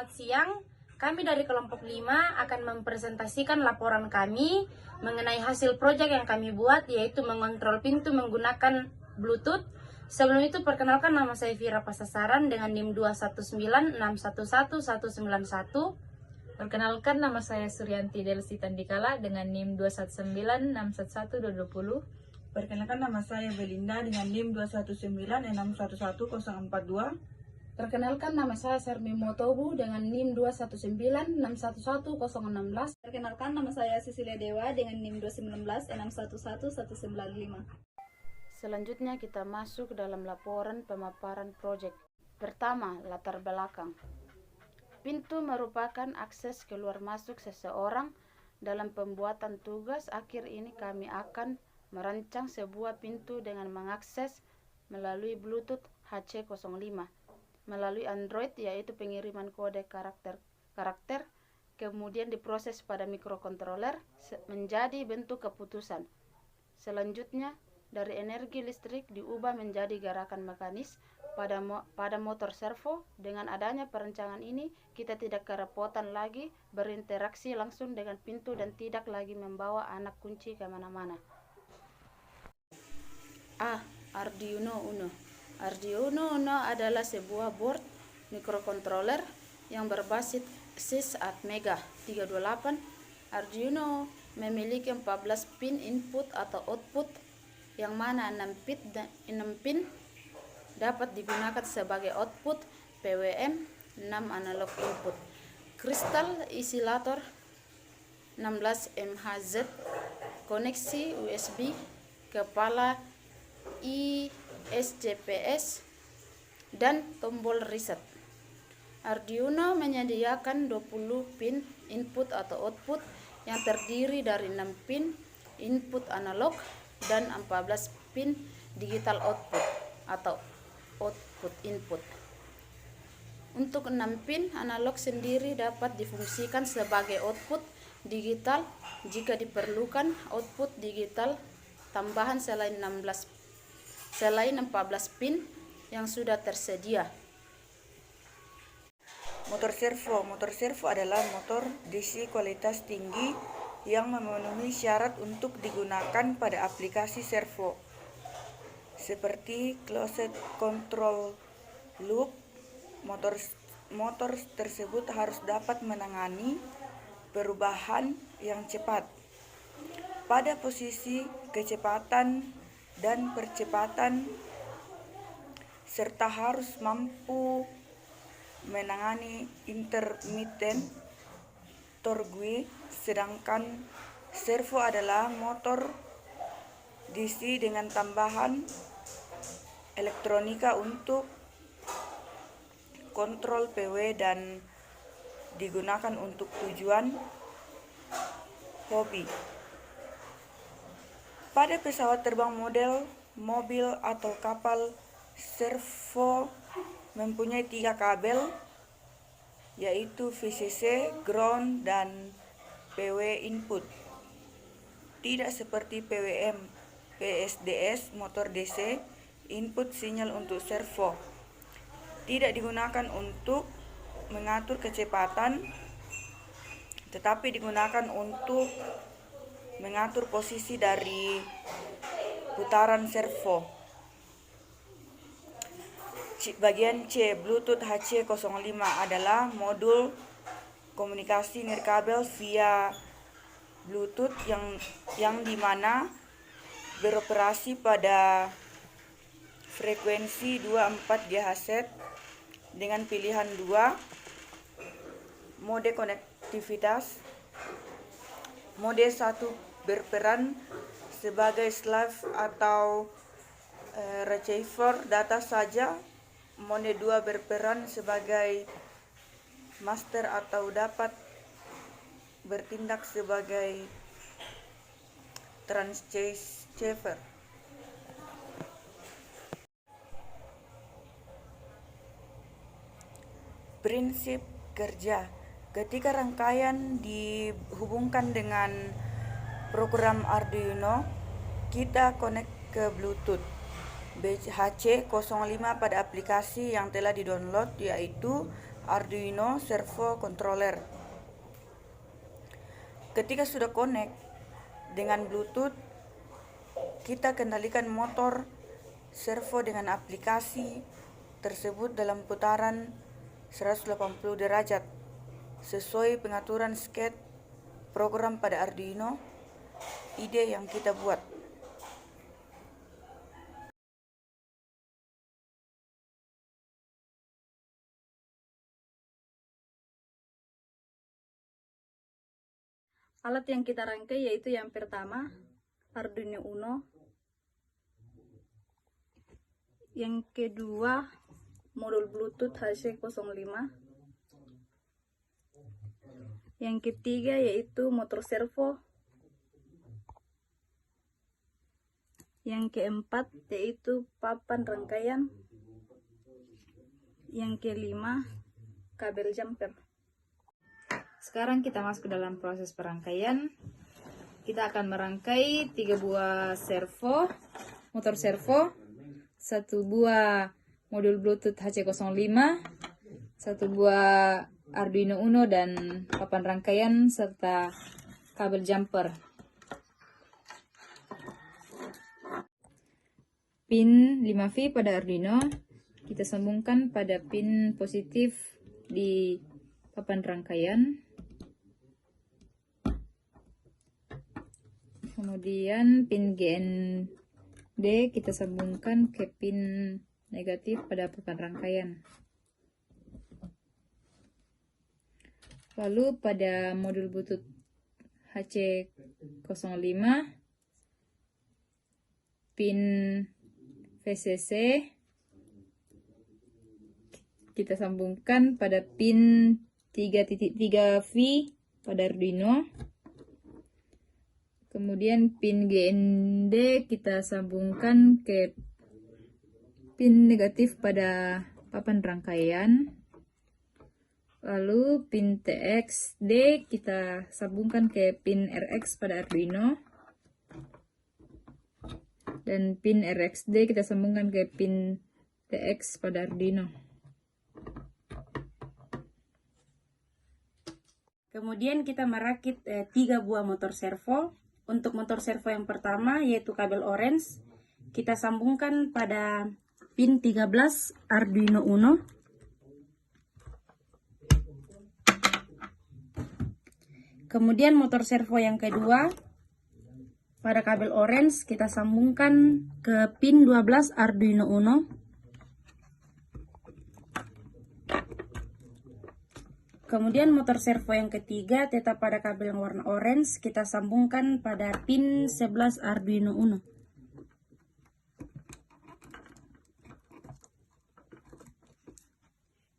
selamat siang. Kami dari kelompok 5 akan mempresentasikan laporan kami mengenai hasil proyek yang kami buat, yaitu mengontrol pintu menggunakan Bluetooth. Sebelum itu perkenalkan, nama saya Vira Pasasaran dengan NIM 219611191. Perkenalkan, nama saya Suryanti Delsi Tandikala dengan NIM 219611220. Perkenalkan, nama saya Belinda dengan NIM 219611042. Perkenalkan, nama saya Sarmi Motobu dengan NIM 219611016. Perkenalkan, nama saya Cecilia Dewa dengan NIM 219611195. Selanjutnya kita masuk dalam laporan pemaparan proyek. Pertama, latar belakang. Pintu merupakan akses keluar masuk seseorang. Dalam pembuatan tugas akhir ini kami akan merancang sebuah pintu dengan mengakses melalui Bluetooth HC05, melalui Android yaitu pengiriman kode karakter, kemudian diproses pada mikrokontroler menjadi bentuk keputusan. Selanjutnya, dari energi listrik diubah menjadi gerakan mekanis pada motor servo. Dengan adanya perancangan ini, kita tidak kerepotan lagi berinteraksi langsung dengan pintu dan tidak lagi membawa anak kunci kemana-mana. Arduino Uno. Arduino Uno adalah sebuah board mikrokontroler yang berbasis Atmega 328. Arduino memiliki 14 pin input atau output, yang mana 6 pin dapat digunakan sebagai output PWM, 6 analog input. Kristal oscillator 16 MHz, koneksi USB, kepala ISGPS, dan tombol reset. Arduino menyediakan 20 pin input atau output yang terdiri dari 6 pin input analog dan 14 pin digital output atau output input. Untuk 6 pin analog sendiri dapat difungsikan sebagai output digital jika diperlukan output digital tambahan selain 14 pin yang sudah tersedia. Motor servo adalah motor DC kualitas tinggi yang memenuhi syarat untuk digunakan pada aplikasi servo seperti closed control loop. Motor tersebut harus dapat menangani perubahan yang cepat pada posisi kecepatan dan percepatan, serta harus mampu menangani intermittent torque. Sedangkan servo adalah motor DC dengan tambahan elektronika untuk kontrol PW dan digunakan untuk tujuan hobi. Pada pesawat terbang model mobil atau kapal, servo mempunyai 3 kabel, yaitu VCC, ground, dan PW input. Tidak seperti PWM, PSDS, motor DC, input sinyal untuk servo. Tidak digunakan untuk mengatur kecepatan, tetapi digunakan untuk mengatur posisi dari putaran servo. Bagian C, Bluetooth HC05 adalah modul komunikasi nirkabel via Bluetooth yang dimana beroperasi pada frekuensi 24 GHz dengan pilihan 2 mode konektivitas. Mode 1 berperan sebagai slave atau receiver data saja. Mode 2 berperan sebagai master atau dapat bertindak sebagai transceiver. Prinsip kerja. Ketika rangkaian dihubungkan dengan program Arduino, kita connect ke Bluetooth HC05 pada aplikasi yang telah di-download, yaitu Arduino Servo Controller. Ketika sudah connect dengan Bluetooth, kita kendalikan motor servo dengan aplikasi tersebut dalam putaran 180 derajat sesuai pengaturan sketch program pada Arduino IDE yang kita buat. Alat yang kita rangkai yaitu yang pertama Arduino Uno, yang kedua modul Bluetooth HC05, yang ketiga yaitu motor servo, yang keempat yaitu papan rangkaian, yang kelima kabel jumper. Sekarang kita masuk ke dalam proses perangkaian. Kita akan merangkai 3 buah servo, motor servo, 1 buah modul Bluetooth HC05, 1 buah Arduino Uno, dan papan rangkaian serta kabel jumper. Pin 5V pada Arduino kita sambungkan pada pin positif di papan rangkaian. Kemudian pin GND kita sambungkan ke pin negatif pada papan rangkaian. Lalu pada modul Bluetooth HC05 pin VCC kita sambungkan pada pin 3.3V pada Arduino. Kemudian pin GND kita sambungkan ke pin negatif pada papan rangkaian. Lalu pin TXD kita sambungkan ke pin RX pada Arduino. Dan pin RXD kita sambungkan ke pin TX pada Arduino. Kemudian kita merakit 3 buah motor servo. Untuk motor servo yang pertama yaitu kabel orange, kita sambungkan pada pin 13 Arduino Uno. Kemudian motor servo yang kedua pada kabel orange kita sambungkan ke pin 12 Arduino Uno. Kemudian motor servo yang ketiga tetap pada kabel yang warna orange kita sambungkan pada pin 11 Arduino Uno.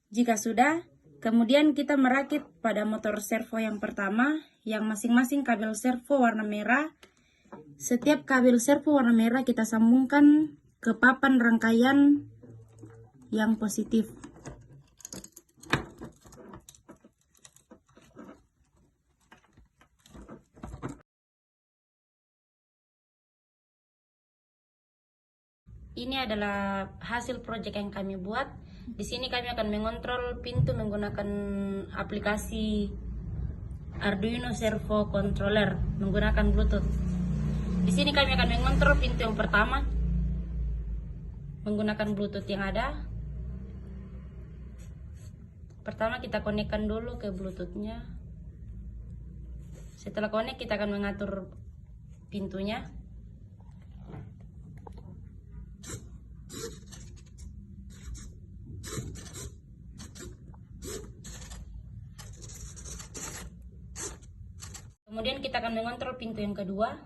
Jika sudah, kemudian kita merakit pada motor servo yang pertama yang masing-masing kabel servo warna merah. Setiap kabel servo warna merah kita sambungkan ke papan rangkaian yang positif. Ini adalah hasil proyek yang kami buat. Di sini kami akan mengontrol pintu menggunakan aplikasi Arduino Servo Controller menggunakan Bluetooth. Di sini kami akan mengontrol pintu yang pertama menggunakan Bluetooth yang ada. Pertama kita konekkan dulu ke Bluetoothnya. Setelah konek kita akan mengatur pintunya. Kemudian kita akan mengontrol pintu yang kedua.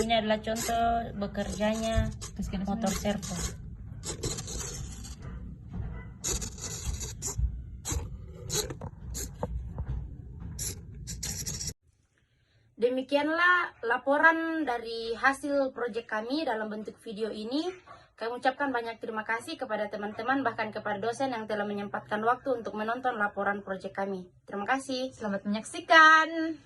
Ini adalah contoh bekerjanya motor servo. Demikianlah laporan dari hasil proyek kami dalam bentuk video ini. Kami ucapkan banyak terima kasih kepada teman-teman, bahkan kepada dosen yang telah menyempatkan waktu untuk menonton laporan proyek kami. Terima kasih. Selamat menyaksikan.